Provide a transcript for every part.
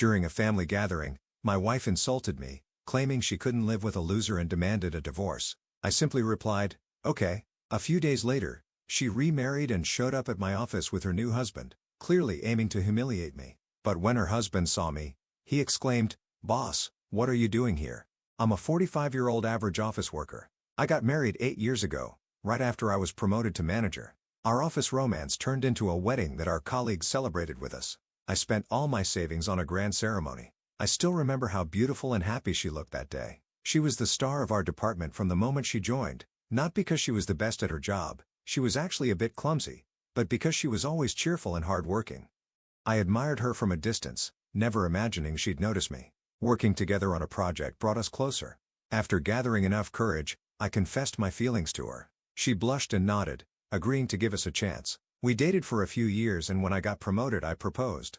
During a family gathering, my wife insulted me, claiming she couldn't live with a loser and demanded a divorce. I simply replied, "Okay." A few days later, she remarried and showed up at my office with her new husband, clearly aiming to humiliate me. But when her husband saw me, he exclaimed, "Boss, what are you doing here? I'm a 45-year-old average office worker. I got married 8 years ago, right after I was promoted to manager." Our office romance turned into a wedding that our colleagues celebrated with us. I spent all my savings on a grand ceremony. I still remember how beautiful and happy she looked that day. She was the star of our department from the moment she joined, not because she was the best at her job, she was actually a bit clumsy, but because she was always cheerful and hardworking. I admired her from a distance, never imagining she'd notice me. Working together on a project brought us closer. After gathering enough courage, I confessed my feelings to her. She blushed and nodded, agreeing to give us a chance. We dated for a few years, and when I got promoted I proposed.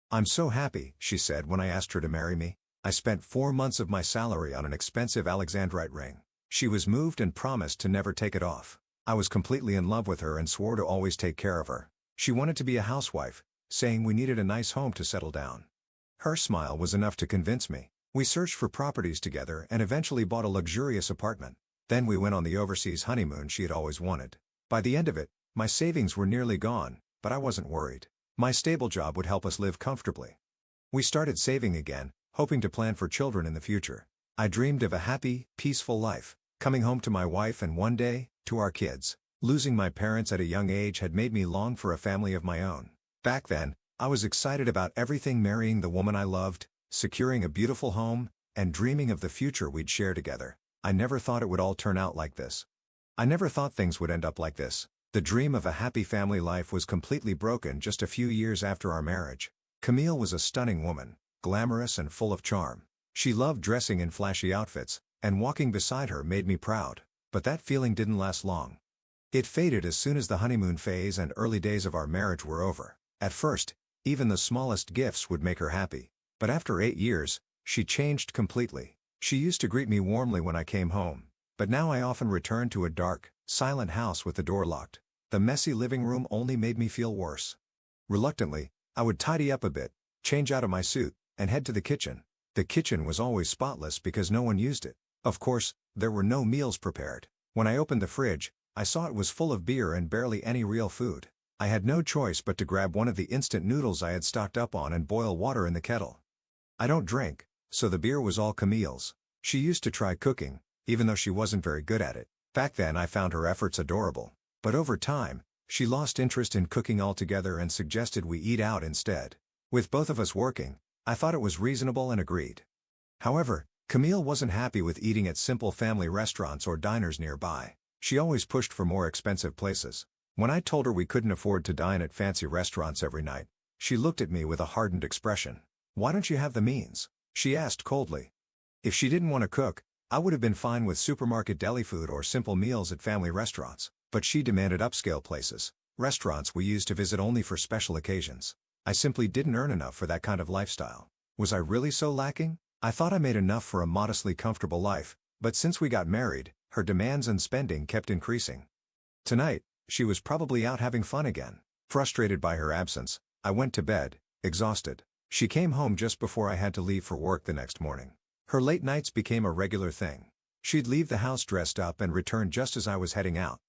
"I'm so happy," she said when I asked her to marry me. I spent 4 months of my salary on an expensive Alexandrite ring. She was moved and promised to never take it off. I was completely in love with her and swore to always take care of her. She wanted to be a housewife, saying we needed a nice home to settle down. Her smile was enough to convince me. We searched for properties together and eventually bought a luxurious apartment. Then we went on the overseas honeymoon she had always wanted. By the end of it, my savings were nearly gone, but I wasn't worried. My stable job would help us live comfortably. We started saving again, hoping to plan for children in the future. I dreamed of a happy, peaceful life, coming home to my wife and one day, to our kids. Losing my parents at a young age had made me long for a family of my own. Back then, I was excited about everything: marrying the woman I loved, securing a beautiful home, and dreaming of the future we'd share together. I never thought it would all turn out like this. I never thought things would end up like this. The dream of a happy family life was completely broken just a few years after our marriage. Camille was a stunning woman, glamorous and full of charm. She loved dressing in flashy outfits, and walking beside her made me proud. But that feeling didn't last long. It faded as soon as the honeymoon phase and early days of our marriage were over. At first, even the smallest gifts would make her happy. But after 8 years, she changed completely. She used to greet me warmly when I came home. But now I often return to a dark, silent house with the door locked. The messy living room only made me feel worse. Reluctantly, I would tidy up a bit, change out of my suit, and head to the kitchen. The kitchen was always spotless because no one used it. Of course, there were no meals prepared. When I opened the fridge, I saw it was full of beer and barely any real food. I had no choice but to grab one of the instant noodles I had stocked up on and boil water in the kettle. I don't drink, so the beer was all Camille's. She used to try cooking, even though she wasn't very good at it. Back then I found her efforts adorable. But over time, she lost interest in cooking altogether and suggested we eat out instead. With both of us working, I thought it was reasonable and agreed. However, Camille wasn't happy with eating at simple family restaurants or diners nearby. She always pushed for more expensive places. When I told her we couldn't afford to dine at fancy restaurants every night, she looked at me with a hardened expression. "Why don't you have the means?" she asked coldly. If she didn't want to cook, I would have been fine with supermarket deli food or simple meals at family restaurants. But she demanded upscale places, restaurants we used to visit only for special occasions. I simply didn't earn enough for that kind of lifestyle. Was I really so lacking? I thought I made enough for a modestly comfortable life, but since we got married, her demands and spending kept increasing. Tonight, she was probably out having fun again. Frustrated by her absence, I went to bed, exhausted. She came home just before I had to leave for work the next morning. Her late nights became a regular thing. She'd leave the house dressed up and return just as I was heading out.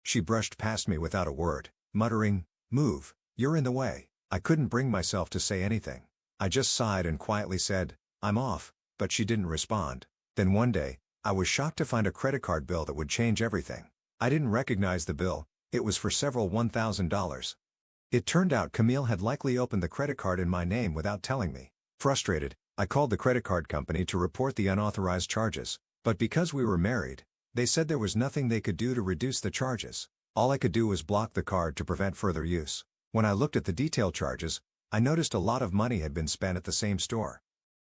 She brushed past me without a word, muttering, "Move, you're in the way." I couldn't bring myself to say anything. I just sighed and quietly said, "I'm off," but she didn't respond. Then one day, I was shocked to find a credit card bill that would change everything. I didn't recognize the bill. It was for several $1,000. It turned out Camille had likely opened the credit card in my name without telling me. Frustrated, I called the credit card company to report the unauthorized charges, but because we were married, they said there was nothing they could do to reduce the charges. All I could do was block the card to prevent further use. When I looked at the detailed charges, I noticed a lot of money had been spent at the same store.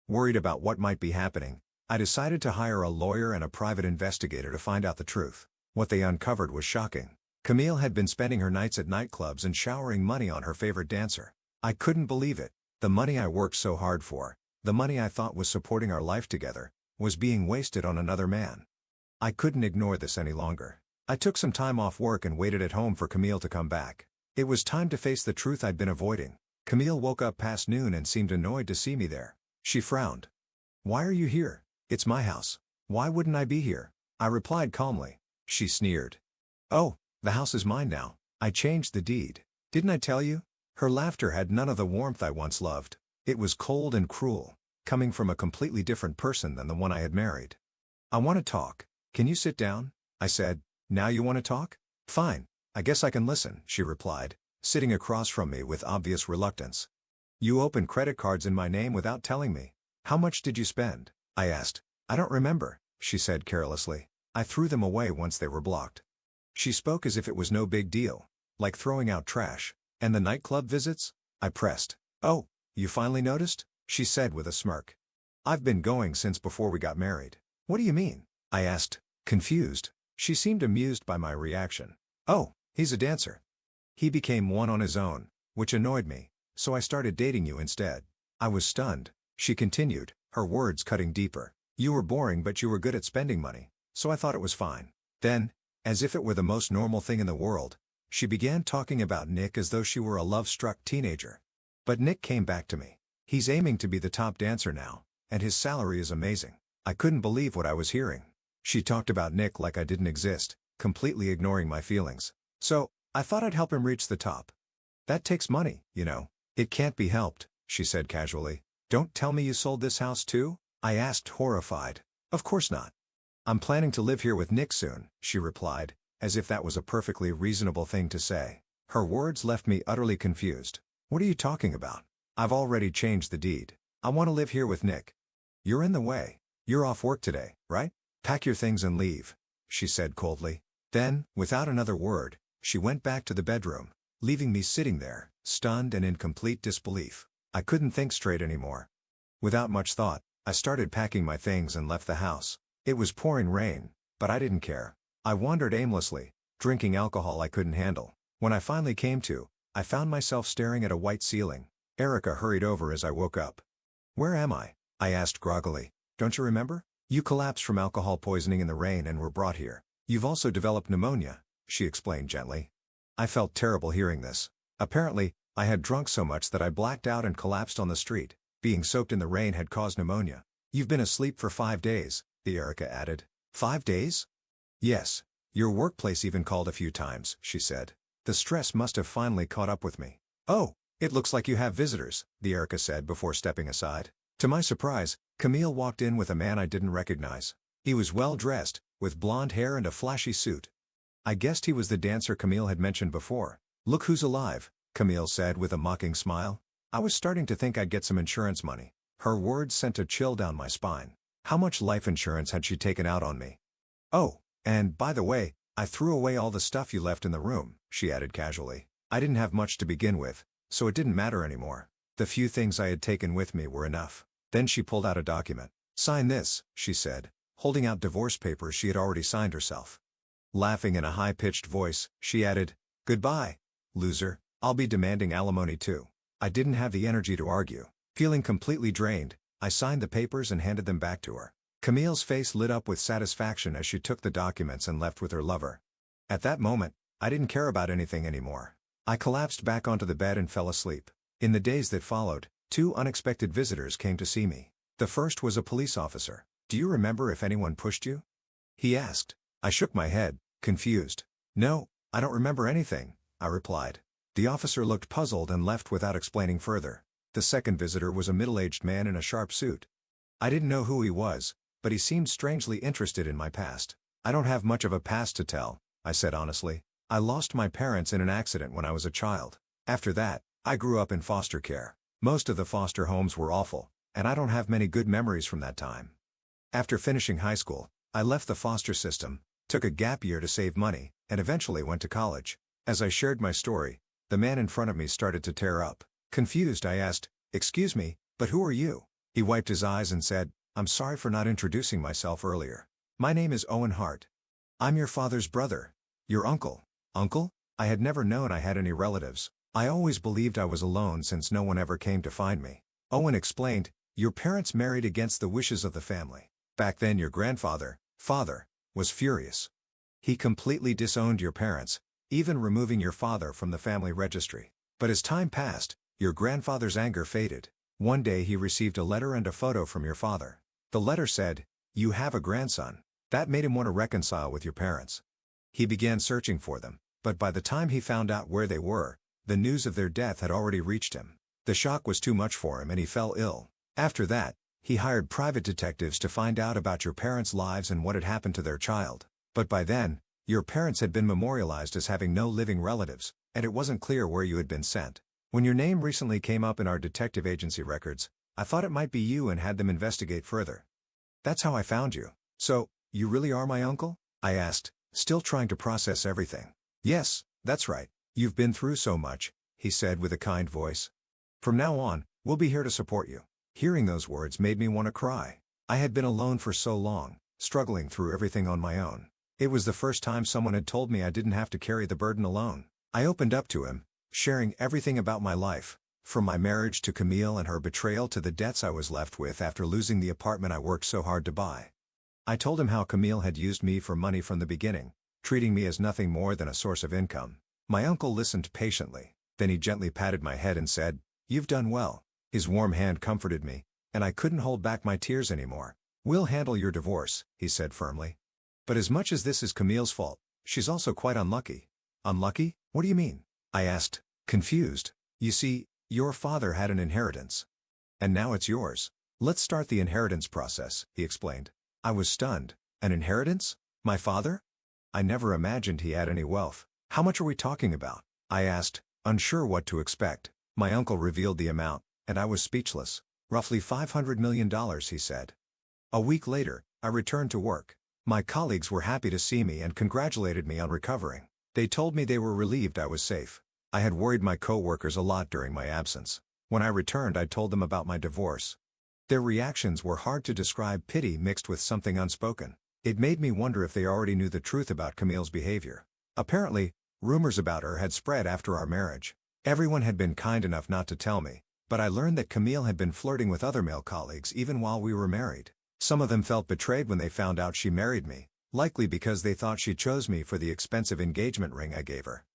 Worried about what might be happening, I decided to hire a lawyer and a private investigator to find out the truth. What they uncovered was shocking. Camille had been spending her nights at nightclubs and showering money on her favorite dancer. I couldn't believe it. The money I worked so hard for, the money I thought was supporting our life together, was being wasted on another man. I couldn't ignore this any longer. I took some time off work and waited at home for Camille to come back. It was time to face the truth I'd been avoiding. Camille woke up past noon and seemed annoyed to see me there. She frowned. "Why are you here? It's my house. Why wouldn't I be here?" I replied calmly. She sneered. "Oh, the house is mine now. I changed the deed. Didn't I tell you?" Her laughter had none of the warmth I once loved. It was cold and cruel, coming from a completely different person than the one I had married. "I want to talk. Can you sit down?" I said. "Now you want to talk? Fine. I guess I can listen," she replied, sitting across from me with obvious reluctance. "You opened credit cards in my name without telling me. How much did you spend?" I asked. "I don't remember," she said carelessly. "I threw them away once they were blocked." She spoke as if it was no big deal, like throwing out trash. "And the nightclub visits?" I pressed. "Oh, you finally noticed?" she said with a smirk. "I've been going since before we got married." "What do you mean?" I asked, confused. She seemed amused by my reaction. "Oh, he's a dancer. He became one on his own, which annoyed me, so I started dating you instead." I was stunned. She continued, her words cutting deeper. "You were boring but you were good at spending money, so I thought it was fine." Then, as if it were the most normal thing in the world, she began talking about Nick as though she were a love-struck teenager. "But Nick came back to me. He's aiming to be the top dancer now, and his salary is amazing." I couldn't believe what I was hearing. She talked about Nick like I didn't exist, completely ignoring my feelings. "So, I thought I'd help him reach the top. That takes money, you know." "It can't be helped," she said casually. "Don't tell me you sold this house too?" I asked, horrified. "Of course not. I'm planning to live here with Nick soon," she replied, as if that was a perfectly reasonable thing to say. Her words left me utterly confused. "What are you talking about? I've already changed the deed. I want to live here with Nick." "You're in the way. You're off work today, right? Pack your things and leave," she said coldly. Then, without another word, she went back to the bedroom, leaving me sitting there, stunned and in complete disbelief. I couldn't think straight anymore. Without much thought, I started packing my things and left the house. It was pouring rain, but I didn't care. I wandered aimlessly, drinking alcohol I couldn't handle. When I finally came to, I found myself staring at a white ceiling. Erica hurried over as I woke up. "Where am I?" I asked groggily. "Don't you remember? You collapsed from alcohol poisoning in the rain and were brought here. You've also developed pneumonia," she explained gently. I felt terrible hearing this. Apparently, I had drunk so much that I blacked out and collapsed on the street. Being soaked in the rain had caused pneumonia. "You've been asleep for 5 days, the Erica added. 5 days? "Yes. Your workplace even called a few times," she said. "The stress must have finally caught up with me." "Oh, it looks like you have visitors," the Erica said before stepping aside. To my surprise, Camille walked in with a man I didn't recognize. He was well dressed, with blonde hair and a flashy suit. I guessed he was the dancer Camille had mentioned before. "Look who's alive," Camille said with a mocking smile. I was starting to think I'd get some insurance money. Her words sent a chill down my spine. How much life insurance had she taken out on me? "Oh, and by the way, I threw away all the stuff you left in the room," she added casually. "I didn't have much to begin with, so it didn't matter anymore. The few things I had taken with me were enough." Then she pulled out a document. "Sign this," she said, holding out divorce papers she had already signed herself. Laughing in a high-pitched voice, she added, "Goodbye, loser, I'll be demanding alimony too." I didn't have the energy to argue. Feeling completely drained, I signed the papers and handed them back to her. Camille's face lit up with satisfaction as she took the documents and left with her lover. At that moment, I didn't care about anything anymore. I collapsed back onto the bed and fell asleep. In the days that followed, 2 unexpected visitors came to see me. The first was a police officer. "Do you remember if anyone pushed you?" he asked. I shook my head, confused. "No, I don't remember anything," I replied. The officer looked puzzled and left without explaining further. The second visitor was a middle-aged man in a sharp suit. I didn't know who he was, but he seemed strangely interested in my past. "I don't have much of a past to tell," I said honestly. "I lost my parents in an accident when I was a child. After that, I grew up in foster care. Most of the foster homes were awful, and I don't have many good memories from that time. After finishing high school, I left the foster system, took a gap year to save money, and eventually went to college." As I shared my story, the man in front of me started to tear up. Confused, I asked, "Excuse me, but who are you?" He wiped his eyes and said, "I'm sorry for not introducing myself earlier. My name is Owen Hart. I'm your father's brother. Your uncle." Uncle? I had never known I had any relatives. I always believed I was alone since no one ever came to find me. Owen explained, "Your parents married against the wishes of the family. Back then your grandfather, father, was furious. He completely disowned your parents, even removing your father from the family registry. But as time passed, Your grandfather's anger faded. One day he received a letter and a photo from your father. The letter said, "You have a grandson." That made him want to reconcile with your parents. He began searching for them, but by the time he found out where they were, the news of their death had already reached him. The shock was too much for him and he fell ill. After that, he hired private detectives to find out about your parents' lives and what had happened to their child. But by then, your parents had been memorialized as having no living relatives, and it wasn't clear where you had been sent. When your name recently came up in our detective agency records, I thought it might be you and had them investigate further. That's how I found you. So, you really are my uncle? I asked, still trying to process everything. Yes, that's right. You've been through so much, he said with a kind voice. From now on, we'll be here to support you. Hearing those words made me want to cry. I had been alone for so long, struggling through everything on my own. It was the first time someone had told me I didn't have to carry the burden alone. I opened up to him, sharing everything about my life, from my marriage to Camille and her betrayal to the debts I was left with after losing the apartment I worked so hard to buy. I told him how Camille had used me for money from the beginning, treating me as nothing more than a source of income. My uncle listened patiently, then he gently patted my head and said, "You've done well." His warm hand comforted me, and I couldn't hold back my tears anymore. "We'll handle your divorce," he said firmly. "But as much as this is Camille's fault, she's also quite unlucky." "Unlucky? What do you mean?" I asked, confused. "You see, your father had an inheritance. And now it's yours. Let's start the inheritance process," he explained. I was stunned. An inheritance? My father? I never imagined he had any wealth. "How much are we talking about?" I asked, unsure what to expect. My uncle revealed the amount, and I was speechless. "Roughly $500 million, he said. A week later, I returned to work. My colleagues were happy to see me and congratulated me on recovering. They told me they were relieved I was safe. I had worried my co-workers a lot during my absence. When I returned, I told them about my divorce. Their reactions were hard to describe, pity mixed with something unspoken. It made me wonder if they already knew the truth about Camille's behavior. Apparently, rumors about her had spread after our marriage. Everyone had been kind enough not to tell me, but I learned that Camille had been flirting with other male colleagues even while we were married. Some of them felt betrayed when they found out she married me, likely because they thought she chose me for the expensive engagement ring I gave her.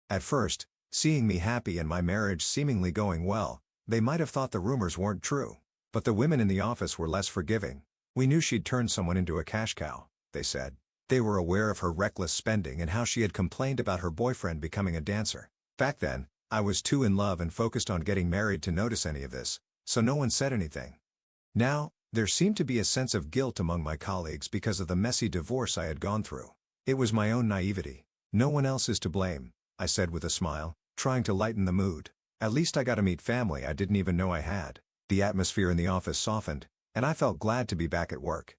At first, seeing me happy and my marriage seemingly going well, they might have thought the rumors weren't true. But the women in the office were less forgiving. "We knew she'd turned someone into a cash cow," they said. They were aware of her reckless spending and how she had complained about her boyfriend becoming a dancer. Back then, I was too in love and focused on getting married to notice any of this, so no one said anything. Now, there seemed to be a sense of guilt among my colleagues because of the messy divorce I had gone through. It was my own naivety. "No one else is to blame," I said with a smile, trying to lighten the mood. "At least I got to meet family I didn't even know I had." The atmosphere in the office softened, and I felt glad to be back at work.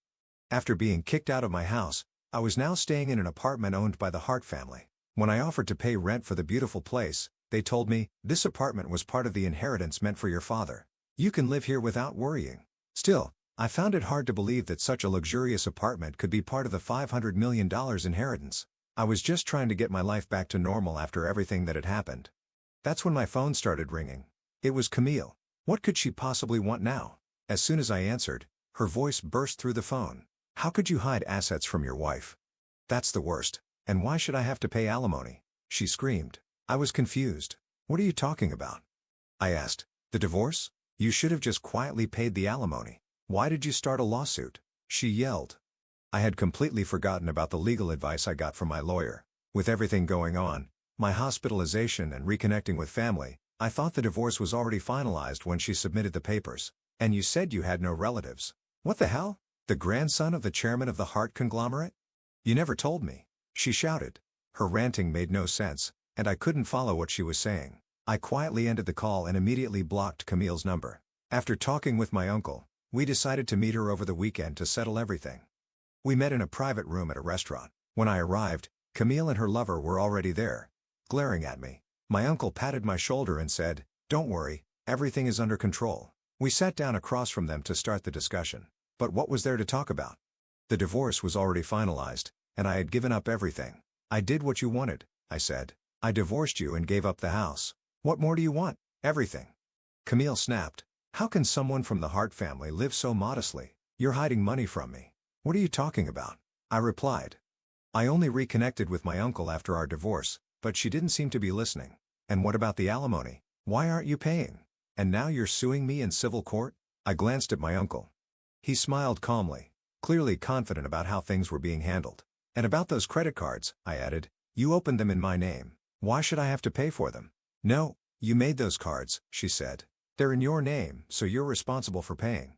After being kicked out of my house, I was now staying in an apartment owned by the Hart family. When I offered to pay rent for the beautiful place, they told me, "This apartment was part of the inheritance meant for your father. You can live here without worrying." Still, I found it hard to believe that such a luxurious apartment could be part of the $500 million inheritance. I was just trying to get my life back to normal after everything that had happened. That's when my phone started ringing. It was Camille. What could she possibly want now? As soon as I answered, her voice burst through the phone. "How could you hide assets from your wife? That's the worst. And why should I have to pay alimony?" she screamed. I was confused. "What are you talking about?" I asked. "The divorce? You should have just quietly paid the alimony. Why did you start a lawsuit?" she yelled. I had completely forgotten about the legal advice I got from my lawyer. With everything going on, my hospitalization and reconnecting with family, I thought the divorce was already finalized when she submitted the papers. "And you said you had no relatives. What the hell? The grandson of the chairman of the Hart conglomerate? You never told me," she shouted. Her ranting made no sense, and I couldn't follow what she was saying. I quietly ended the call and immediately blocked Camille's number. After talking with my uncle, we decided to meet her over the weekend to settle everything. We met in a private room at a restaurant. When I arrived, Camille and her lover were already there, glaring at me. My uncle patted my shoulder and said, "Don't worry, everything is under control." We sat down across from them to start the discussion. But what was there to talk about? The divorce was already finalized, and I had given up everything. "I did what you wanted," I said. "I divorced you and gave up the house. What more do you want?" "Everything." Camille snapped. "How can someone from the Hart family live so modestly? You're hiding money from me." "What are you talking about?" I replied. "I only reconnected with my uncle after our divorce, but she didn't seem to be listening." "And what about the alimony? Why aren't you paying?" And now you're suing me in civil court? I glanced at my uncle. He smiled calmly, clearly confident about how things were being handled. And about those credit cards, I added, you opened them in my name. Why should I have to pay for them? No, you made those cards, she said. They're in your name, so you're responsible for paying.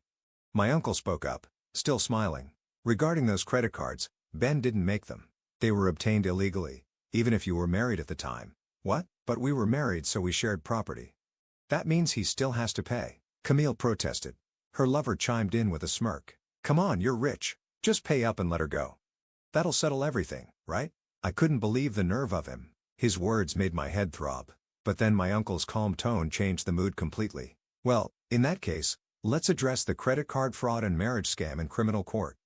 My uncle spoke up, still smiling. Regarding those credit cards, Ben didn't make them. They were obtained illegally, even if you were married at the time. What? But we were married, so we shared property. That means he still has to pay. Camille protested. Her lover chimed in with a smirk. Come on, you're rich. Just pay up and let her go. That'll settle everything, right? I couldn't believe the nerve of him. His words made my head throb. But then my uncle's calm tone changed the mood completely. Well, in that case, let's address the credit card fraud and marriage scam in criminal court.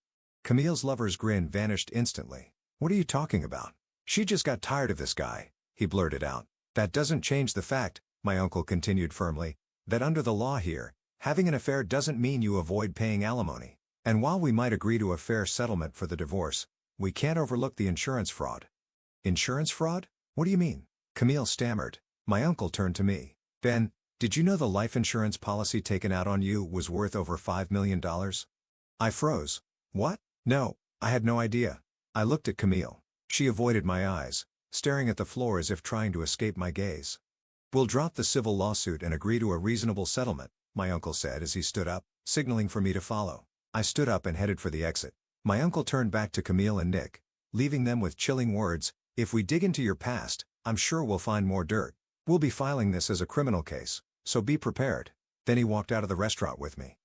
Camille's lover's grin vanished instantly. What are you talking about? She just got tired of this guy, he blurted out. That doesn't change the fact, my uncle continued firmly, that under the law here, having an affair doesn't mean you avoid paying alimony. And while we might agree to a fair settlement for the divorce, we can't overlook the insurance fraud. Insurance fraud? What do you mean? Camille stammered. My uncle turned to me. Ben, did you know the life insurance policy taken out on you was worth over $5 million? I froze. What? No, I had no idea. I looked at Camille. She avoided my eyes, staring at the floor as if trying to escape my gaze. We'll drop the civil lawsuit and agree to a reasonable settlement, my uncle said as he stood up, signaling for me to follow. I stood up and headed for the exit. My uncle turned back to Camille and Nick, leaving them with chilling words. If we dig into your past, I'm sure we'll find more dirt. We'll be filing this as a criminal case, so be prepared. Then he walked out of the restaurant with me.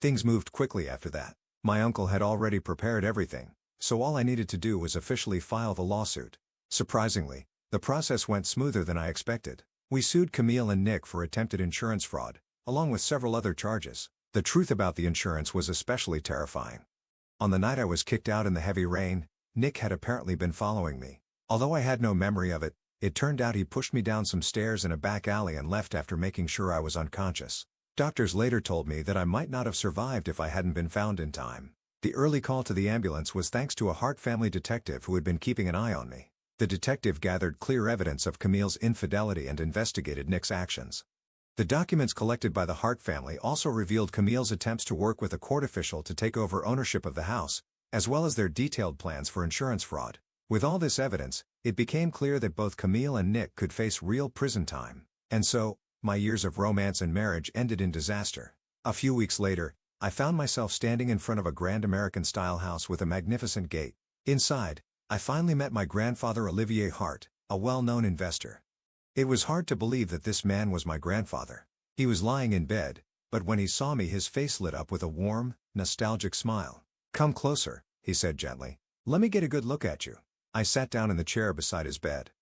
Things moved quickly after that. My uncle had already prepared everything, so all I needed to do was officially file the lawsuit. Surprisingly, the process went smoother than I expected. We sued Camille and Nick for attempted insurance fraud, along with several other charges. The truth about the insurance was especially terrifying. On the night I was kicked out in the heavy rain, Nick had apparently been following me. Although I had no memory of it, it turned out he pushed me down some stairs in a back alley and left after making sure I was unconscious. Doctors later told me that I might not have survived if I hadn't been found in time. The early call to the ambulance was thanks to a Hart family detective who had been keeping an eye on me. The detective gathered clear evidence of Camille's infidelity and investigated Nick's actions. The documents collected by the Hart family also revealed Camille's attempts to work with a court official to take over ownership of the house, as well as their detailed plans for insurance fraud. With all this evidence, it became clear that both Camille and Nick could face real prison time. And so, my years of romance and marriage ended in disaster. A few weeks later, I found myself standing in front of a grand American-style house with a magnificent gate. Inside, I finally met my grandfather Olivier Hart, a well-known investor. It was hard to believe that this man was my grandfather. He was lying in bed, but when he saw me his face lit up with a warm, nostalgic smile. Come closer, he said gently. Let me get a good look at you. I sat down in the chair beside his bed.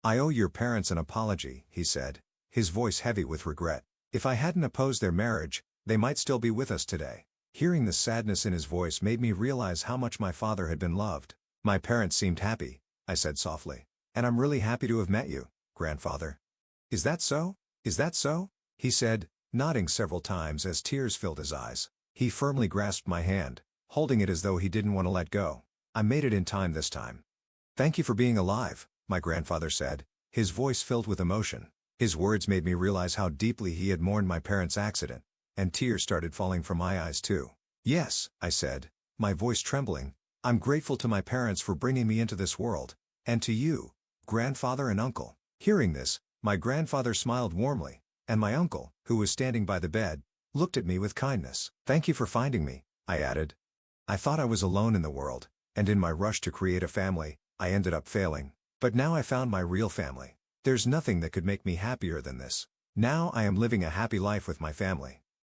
I owe your parents an apology, he said, his voice heavy with regret. If I hadn't opposed their marriage, they might still be with us today. Hearing the sadness in his voice made me realize how much my father had been loved. My parents seemed happy, I said softly. And I'm really happy to have met you, grandfather. Is that so? Is that so? He said, nodding several times as tears filled his eyes. He firmly grasped my hand, holding it as though he didn't want to let go. I made it in time this time. Thank you for being alive, my grandfather said, his voice filled with emotion. His words made me realize how deeply he had mourned my parents' accident, and tears started falling from my eyes too. Yes, I said, my voice trembling, I'm grateful to my parents for bringing me into this world, and to you, grandfather and uncle. Hearing this, my grandfather smiled warmly, and my uncle, who was standing by the bed, looked at me with kindness. Thank you for finding me, I added. I thought I was alone in the world, and in my rush to create a family, I ended up failing. But now I found my real family. There's nothing that could make me happier than this. Now I am living a happy life with my family.